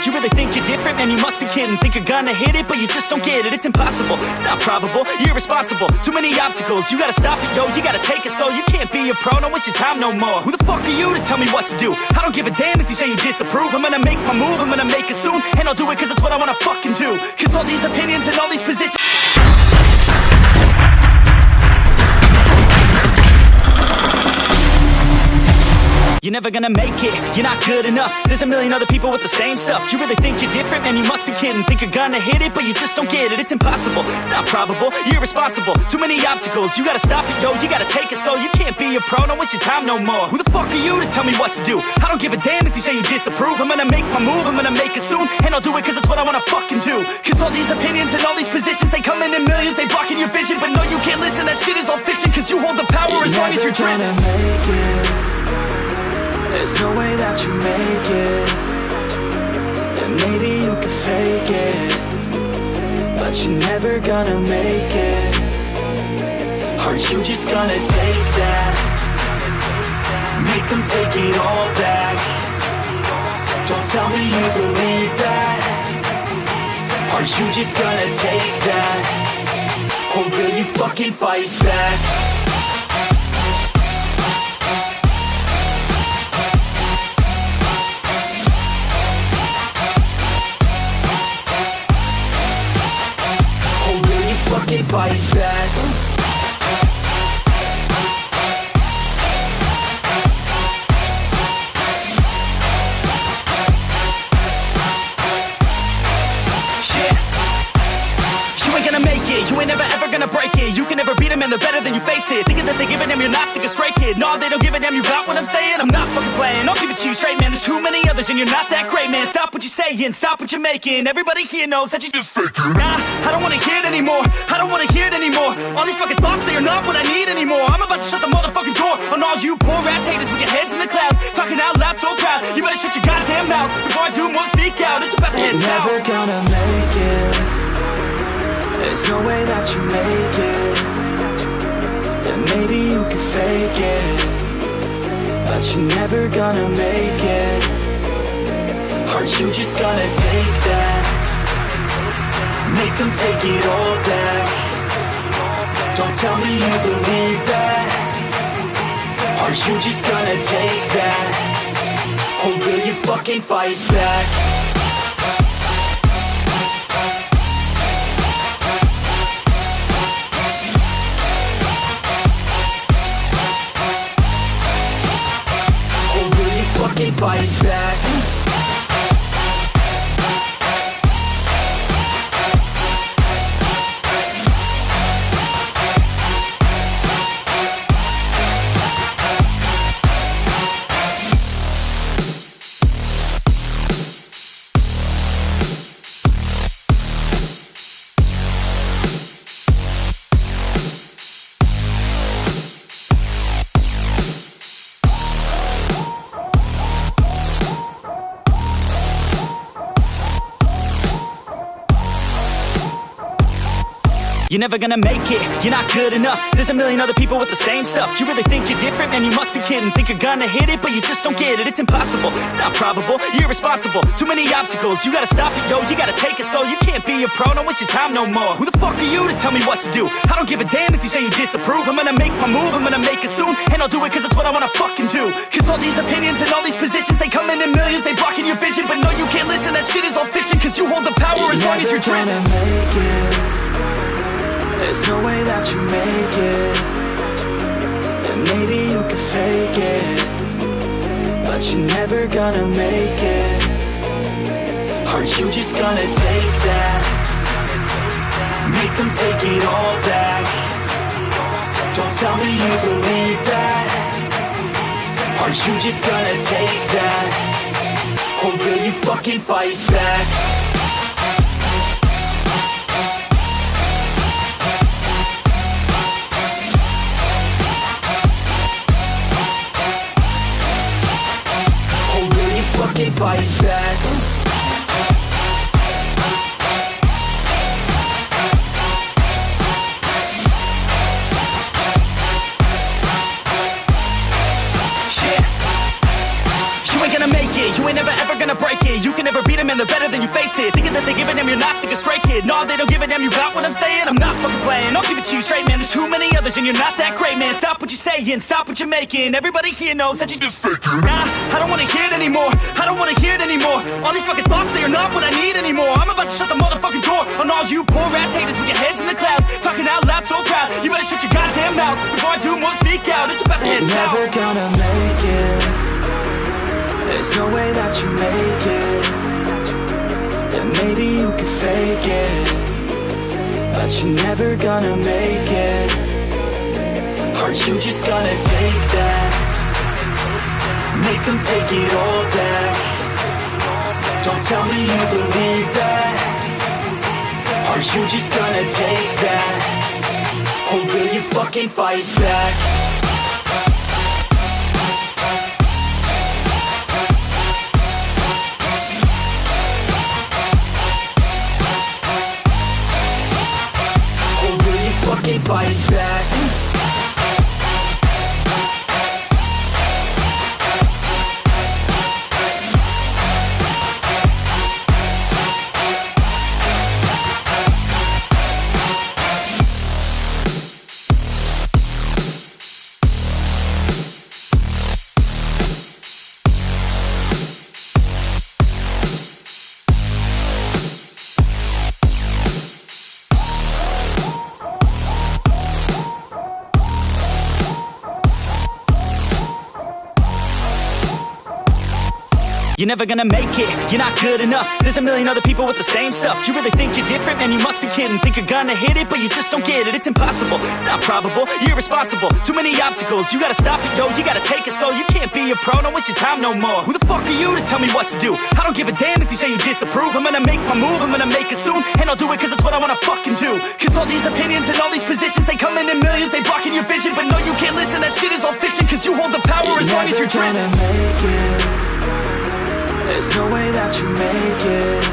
stuff. You really think you're different? Man, you must be kidding. Think you're gonna hit it, but you just don't get it. It's impossible, it's not probable, you're irresponsible. Too many obstacles, you gotta stop it, yo. You gotta take it slow, you can't be a pro. Don't waste your time no more. Who the fuck are you to tell me what to do? I don't give a damn if you say you disapprove. I'm gonna make my move, I'm gonna make it soon. And I'll do it cause it's what I wanna fucking do. Cause all these opinions and all these positions, you're never gonna make it, you're not good enough. There's a million other people with the same stuff. You really think you're different? Man, you must be kidding. Think you're gonna hit it, but you just don't get it. It's impossible, it's not probable, you're irresponsible. Too many obstacles, you gotta stop it, yo. You gotta take it slow, you can't be a pro. Don't waste your time no more. Who the fuck are you to tell me what to do? I don't give a damn if you say you disapprove. I'm gonna make my move, I'm gonna make it soon. And I'll do it cause it's what I wanna fucking do. Cause all these opinions and all these positions, they come in millions, they blocking your vision. But no, you can't listen, that shit is all fiction. Cause you hold the power as long as you're dreaming. There's no way that you make it. And maybe you can fake it, but you're never gonna make it. Aren't you just gonna take that? Make them take it all back. Don't tell me you believe that. Aren't you just gonna take that? Or will you fucking fight back? Fight back. You ain't gonna make it, you ain't never ever gonna break it. You can never beat them and they're better than you face it. Thinking that they give a damn, you're not, think a straight kid. No, they don't give a damn, you got what I'm saying? I'm not fucking playing, I'll give it to you straight, man. There's too many others and you're not that great, man. Stop what you're saying, stop what you're making. Everybody here knows that you just faking. Nah, I don't wanna hear it anymore, I don't wanna hear it anymore. All these fucking thoughts, they are not what I need anymore. I'm about to shut the motherfucking door on all you poor ass haters with your heads in the clouds, talking out loud so proud. You better shut your goddamn mouth before I do more speak out. It's about to head south. You're never gonna make it. There's no way that you make it. And maybe you can fake it, but you're never gonna make it. Aren't you just gonna take that? Make them take it all back. Don't tell me you believe that. Aren't you just gonna take that? Or will you fucking fight back? Fight back. You're never gonna make it, you're not good enough. There's a million other people with the same stuff. You really think you're different? Man, you must be kidding. Think you're gonna hit it, but you just don't get it. It's impossible, it's not probable, you're irresponsible. Too many obstacles, you gotta stop it, yo. You gotta take it slow, you can't be a pro. Don't waste your time no more. Who the fuck are you to tell me what to do? I don't give a damn if you say you disapprove. I'm gonna make my move, I'm gonna make it soon. And I'll do it cause it's what I wanna fucking do. Cause all these opinions and all these positions, they come in millions, they blocking your vision. But no, you can't listen, that shit is all fiction. Cause you hold the power as long as you're dreaming. There's no way that you make it. And maybe you can fake it, but you're never gonna make it. Aren't you just gonna take that? Make them take it all back. Don't tell me you believe that. Aren't you just gonna take that? Or will you fucking fight back? Fight back. Yeah. You ain't gonna make it, you ain't never ever gonna break it. You can never beat them and they're better than you face it. Thinking that they give a damn, you're not, think a stray kid. No, they don't give a damn, you got what I'm saying? I'm not fucking playing, I'll give it to you straight, man. There's too many others and you're not that great, man. Stop what you're saying, stop what you're making. Everybody here knows that you just faking. Nah, I don't wanna hear it anymore, I don't wanna hear it anymore. All these fucking thoughts, they are not what I need anymore. I'm about to shut the motherfucking door on all you poor ass haters with your heads in the clouds, talking out loud so proud. You better shut your goddamn mouth before I do more speak out. It's about to head south. You're never gonna make it. There's no way that you make it. And maybe you can fake it, but you're never gonna make it. Are you just gonna take that? Make them take it all back. Don't tell me you believe that. Are you just gonna take that? Or will you fucking fight back? Or will you fucking fight back? You're never gonna make it, you're not good enough. There's a million other people with the same stuff. You really think you're different? Man, you must be kidding. Think you're gonna hit it, but you just don't get it. It's impossible, it's not probable, you're irresponsible. Too many obstacles, you gotta stop it, yo. You gotta take it slow, you can't be a pro. Don't waste your time no more. Who the fuck are you to tell me what to do? I don't give a damn if you say you disapprove. I'm gonna make my move, I'm gonna make it soon. And I'll do it cause it's what I wanna fucking do. Cause all these opinions and all these positions, they come in millions, they blocking your vision. But no, you can't listen, that shit is all fiction. Cause you hold the power as long as you're driven. There's no way that you make it.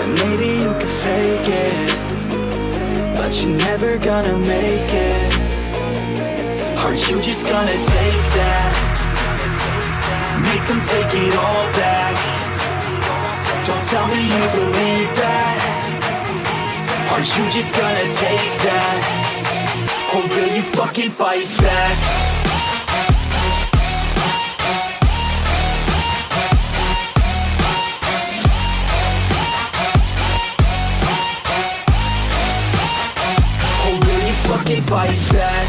And maybe you can fake it, but you're never gonna make it. Are you just gonna take that? Make them take it all back. Don't tell me you believe that. Are you just gonna take that? Or will you fucking fight back? Fight back.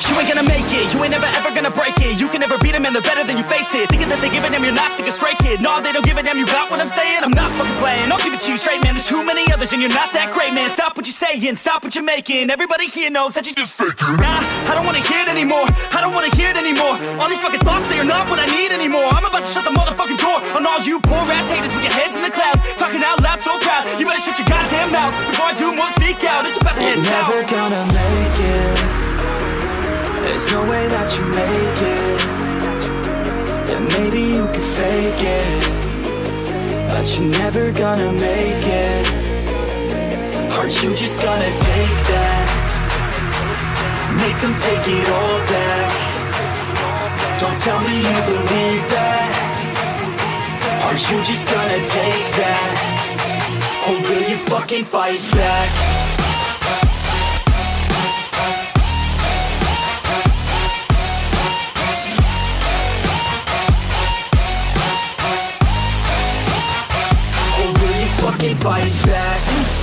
You ain't gonna make it, you ain't never ever gonna break it. You can never beat them and they're better than you face it. Thinking that they give a damn, you're not, think a stray kid. No, they don't give a damn, you got what I'm saying? I'm not fucking playing, I'll give it to you straight, man. There's too many others and you're not that great, man. Stop what you're saying, stop what you're making. Everybody here knows that you just faking. Nah, I don't wanna hear it anymore, I don't wanna hear it anymore. All these fucking thoughts, they are not what I need anymore. I'm about to shut the motherfucking door on all you poor ass haters with your heads in the clouds, talking out loud so proud. You better shut your goddamn mouth before I do more speak out. It's about to head south. You're never gonna make it. There's no way that you make it. And maybe you can fake it, but you're never gonna make it. Are you just gonna take that? Make them take it all back. Don't tell me you believe that. Are you just gonna take that? Or will you fucking fight back? Fight back.